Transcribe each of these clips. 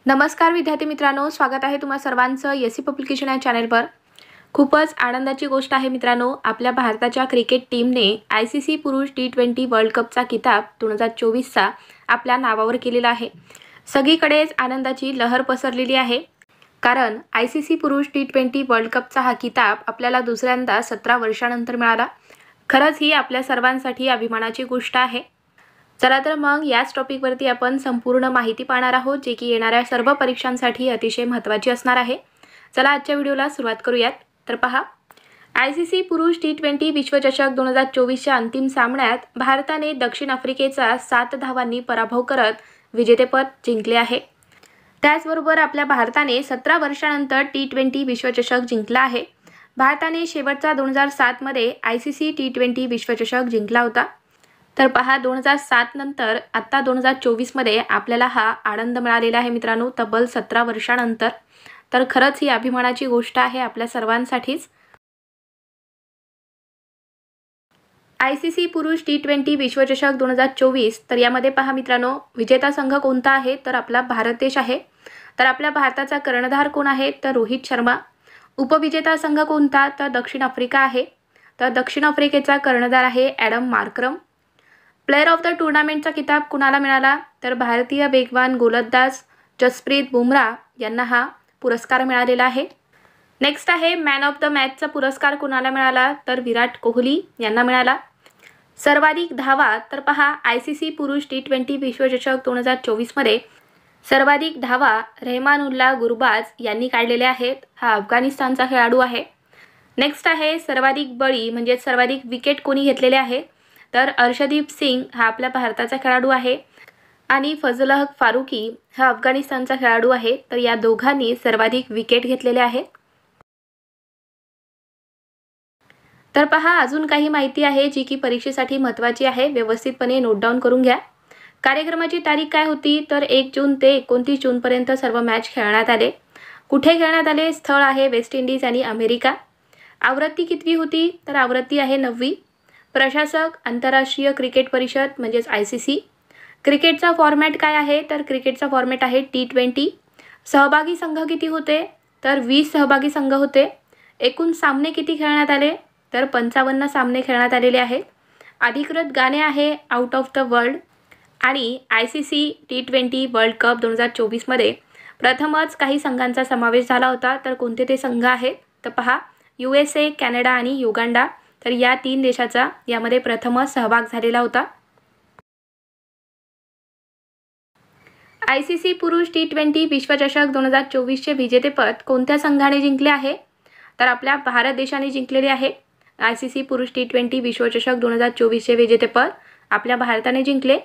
नमस्कार विद्यार्थी मित्रांनो, स्वागत आहे तुम्हा सर्वांचं एससी पब्लिकेशन या चॅनलवर। खूपच आनंदाची गोष्ट आहे मित्रांनो, आपल्या भारताच्या क्रिकेट टीमने ICC पुरुष T20 वर्ल्ड कपचा किताब 2024चा आपल्या नावावर केलेला आहे। सगळीकडेच आनंदाची लहर पसरलेली आहे, कारण ICC पुरुष T20 वर्ल्ड कपचा हा किताब आपल्याला दुसऱ्यांदा 17 वर्षांनंतर मिळाला। खरंच ही आपल्या सर्वांसाठी अभिमानाची गोष्ट आहे। चला तर मग याच टॉपिकवरती आपण संपूर्ण माहिती पाहणार आहोत, जे की येणाऱ्या सर्व परीक्षांसाठी अतिशय महत्त्वाची असणार आहे। चला आजच्या व्हिडिओला सुरुवात करूयात। तर पहा, ICC पुरुष T20 विश्वचषक 2024च्या अंतिम सामन्यात भारताने दक्षिण आफ्रिकेचा 7 धावांनी पराभव करत विजेतेपद जिंकले आहे। त्याचबरोबर आपल्या भारताने 17 वर्षांनंतर T20 विश्वचषक जिंकला आहे। भारताने शेवटचा 2007 मध्ये ICC T20 विश्वचषक जिंकला होता। तर पहा, 2007 नंतर आता 2024 मध्ये आपल्याला हा आनंद मिळालेला आहे मित्रांनो, तब्बल 17 वर्षांनंतर। तर खरंच ही अभिमानाची गोष्ट आहे आपल्या सर्वांसाठीच। ICC पुरुष T20 विश्वचषक 2024, तर यामध्ये पहा मित्रांनो, विजेता संघ कोणता आहे तर आपला भारत देश आहे। तर आपल्या भारताचा कर्णधार कोण आहे तर रोहित शर्मा। उपविजेता संघ कोणता तर दक्षिण आफ्रिका आहे। तर दक्षिण आफ्रिकेचा कर्णधार आहे Adam Markram. Player of the टूर्नामेंटचा किताब कुणाला मिळाला तर भारतीय वेगवान गोलंदाज जसप्रीत बुमराह यांना हा पुरस्कार मिळालेला आहे। नेक्स्ट आहे मॅन ऑफ द मॅचचा पुरस्कार कुणाला मिळाला तर विराट कोहली यांना मिळाला। सर्वाधिक धावा तर पहा, ICC पुरुष T20 विश्वचषक 2024 मध्ये सर्वाधिक धावा रहमानुल्लाह गुरबाज यांनी काढलेल्या आहेत। हा अफगाणिस्तानचा खेळाडू आहे। नेक्स्ट आहे सर्वाधिक बळी म्हणजे सर्वाधिक विकेट कोणी घेतलेले आहे तर अर्शदीप सिंग हा आपल्या भारताचा खेळाडू आहे आणि फजलहक फारुकी हा अफगाणिस्तानचा खेळाडू आहे। तर या दोघांनी सर्वाधिक विकेट घेतलेले आहेत। तर पहा, अजून काही माहिती आहे जी की परीक्षेसाठी महत्त्वाची आहे, व्यवस्थितपणे नोट डाऊन करून घ्या। कार्यक्रमाची तारीख काय होती तर 1 जून ते 29 जूनपर्यंत सर्व मॅच खेळण्यात आले। कुठे खेळण्यात आले? स्थळ आहे वेस्ट इंडिज आणि अमेरिका। आवृत्ती कितवी होती तर आवृत्ती आहे 9वी। प्रशासक आंतरराष्ट्रीय क्रिकेट परिषद म्हणजेच ICC। क्रिकेटचा फॉर्मॅट काय आहे तर क्रिकेटचा फॉर्मॅट आहे T20। सहभागी संघ किती होते तर 20 सहभागी संघ होते। एकूण सामने किती खेळण्यात आले तर 55 सामने खेळण्यात आलेले आहेत। अधिकृत गाणे आहे आउट ऑफ द वर्ल्ड। आणि ICC T20 वर्ल्ड कप 2024 मध्ये प्रथमच काही संघांचा समावेश झाला होता। तर कोणते ते संघ आहेत तर पहा, USA, कॅनडा आणि युगांडा। तर या 3 देशाचा यामध्ये प्रथमच सहभाग झालेला होता। ICC पुरुष T20 विश्वचषक 2024चे विजेतेपद कोणत्या संघाने जिंकले आहे तर आपल्या भारत देशाने जिंकलेले आहे। ICC पुरुष T20 विश्वचषक 2024चे विजेतेपद आपल्या भारताने जिंकले।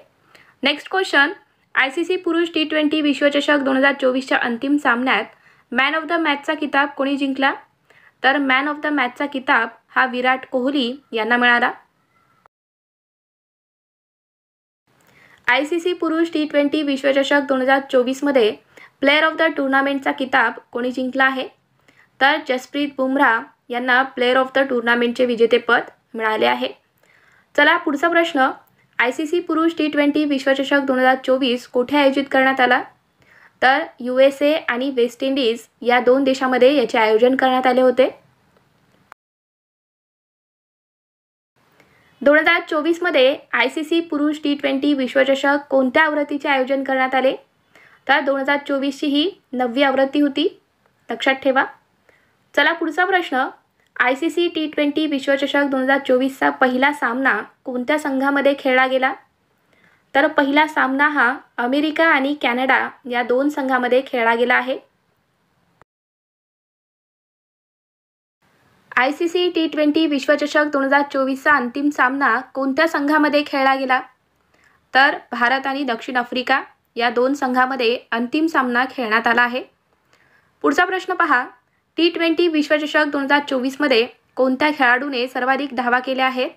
नेक्स्ट क्वेश्चन, ICC पुरुष T20 विश्वचषक 2024च्या अंतिम सामन्यात मॅन ऑफ द मॅचचा किताब कोणी जिंकला तर मॅन ऑफ द मॅचचा किताब हा विराट कोहली यांना मिळाला। ICC पुरुष T20 विश्वचषक 2024 मध्ये प्लेयर ऑफ द टूर्नामेंटचा किताब कोणी जिंकला आहे तर जसप्रीत बुमराह यांना प्लेयर ऑफ द टूर्नामेंटचे विजेतेपद मिळाले आहे। चला पुढचा प्रश्न, ICC पुरुष T20 विश्वचषक 2024 कोठे आयोजित करण्यात आला तर USA आणि वेस्ट इंडिज या 2 देशांमध्ये याचे आयोजन करण्यात आले होते। 2024 मध्ये ICC पुरुष T20 विश्वचषक कोणत्या आवृत्तीचे आयोजन करण्यात आले तर 2024ची ही 9वी आवृत्ती होती, लक्षात ठेवा। चला पुढचा प्रश्न, ICC T20 विश्वचषक 2024चा पहिला सामना कोणत्या संघामध्ये खेळला गेला तर पहिला सामना हा अमेरिका आणि कॅनडा या 2 संघामध्ये खेळला गेला आहे। ICC T20 विश्वचषक 2024चा अंतिम सामना कोणत्या संघामध्ये खेळला गेला तर भारत आणि दक्षिण आफ्रिका या 2 संघामध्ये अंतिम सामना खेळण्यात आला आहे। पुढचा प्रश्न पहा, T20 विश्वचषक 2024 मध्ये कोणत्या खेळाडूने सर्वाधिक धावा केल्या आहेत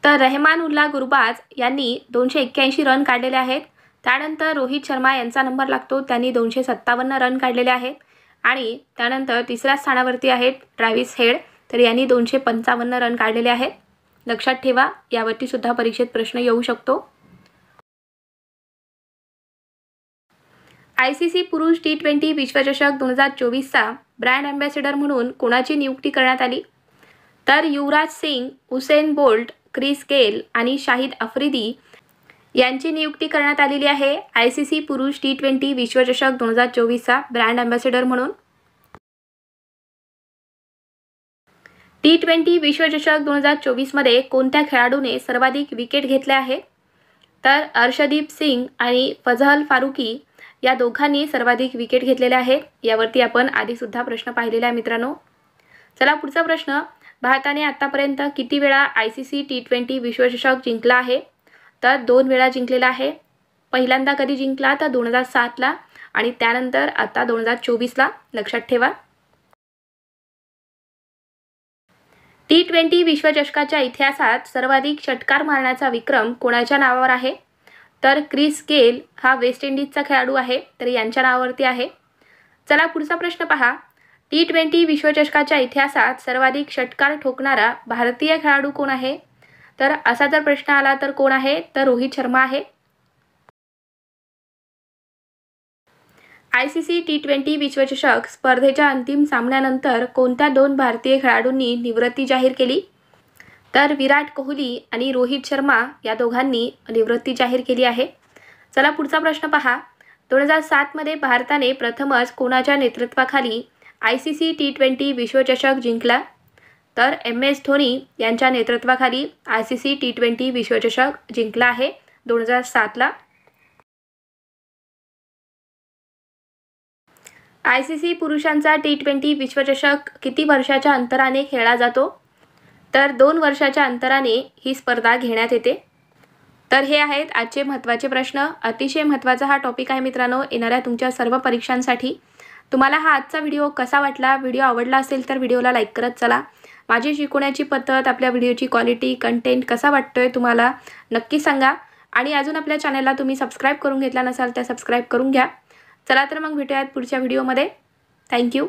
तर रहमानुल्लाह गुरबाज यांनी 281 रन काढलेले आहेत। त्यानंतर रोहित शर्मा यांचा नंबर लागतो, त्यांनी 257 रन काढलेले आहेत। आणि त्यानंतर तिसऱ्या स्थानावरती आहेत ट्रॅव्हिस हेड, तर यांनी 255 रन काढलेले आहेत। लक्षात ठेवा, यावरती सुद्धा परीक्षेत प्रश्न येऊ शकतो। ICC पुरुष T20 विश्वचषक 2024चा ब्रँड अँबॅसेडर म्हणून कोणाची नियुक्ती करण्यात आली? तर Yuvraj Singh, Usain Bolt, Chris Gayle आणि शाहिद आफ्रिदी यांची नियुक्ती करण्यात आलेली आहे ICC पुरुष T20 विश्वचषक 2024चा ब्रँड अँबॅसेडर म्हणून। T20 विश्वचषक 2024 मध्ये कोणत्या खेळाडूने सर्वाधिक विकेट घेतल्या आहे? तर अर्शदीप सिंग आणि फजहल फारुकी या दोघांनी सर्वाधिक विकेट घेतलेल्या आहेत। यावरती आपण आधी सुद्धा प्रश्न पाहिलेला आहे मित्रांनो। चला पुढचा प्रश्न, भारताने आतापर्यंत किती वेळा ICC T20 विश्वचषक जिंकला आहे? तर 2 वेळा जिंकलेला आहे। पहिल्यांदा कधी जिंकला तर 2007 ला आणि त्यानंतर आता 2024 ला, लक्षात ठेवा। T20 विश्वचषकाच्या इतिहासात सर्वाधिक षटकार मारण्याचा विक्रम कोणाच्या नावावर आहे? तर क्रिस गेल हा वेस्ट इंडिजचा खेळाडू आहे, तर यांच्या नावावरती आहे। चला पुढचा प्रश्न पहा, T20 विश्वचषकाच्या इतिहासात सर्वाधिक षटकार ठोकणारा भारतीय खेळाडू कोण आहे? तर असा जर प्रश्न आला तर कोण आहे? तर रोहित शर्मा आहे। ICC T20 विश्वचषक स्पर्धेच्या अंतिम सामन्यानंतर कोणत्या 2 भारतीय खेळाडूंनी निवृत्ती जाहीर केली? तर विराट कोहली आणि रोहित शर्मा या दोघांनी निवृत्ती जाहीर केली आहे। चला पुढचा प्रश्न पहा, 2007 मध्ये भारताने प्रथमच कोणाच्या नेतृत्वाखाली ICC T20 विश्वचषक जिंकला? तर MS धोनी यांच्या नेतृत्वाखाली ICC T20 विश्वचषक जिंकला आहे 2007 ला। ICC पुरुषांचा T20 विश्वचषक किती वर्षाच्या अंतराने खेळला जातो? तर 2 वर्षाच्या अंतराने ही स्पर्धा घेण्यात येते। तर हे आहेत आजचे महत्त्वाचे प्रश्न। अतिशय महत्त्वाचा हा टॉपिक आहे मित्रांनो येणाऱ्या तुमच्या सर्व परीक्षांसाठी। तुम्हाला हा आजचा व्हिडिओ कसा वाटला? व्हिडिओ आवडला असेल तर व्हिडिओला लाईक करत चला। माझी शिकवण्याची पद्धत, आपल्या व्हिडिओची क्वालिटी, कंटेंट कसा वाटतोय तुम्हाला नक्की सांगा। आणि अजून आपल्या चॅनलला तुम्ही सबस्क्राईब करून घेतला नसाल तर सबस्क्राईब करून घ्या। चला तर मग भेटूयात पुढच्या व्हिडिओमध्ये। थँक्यू।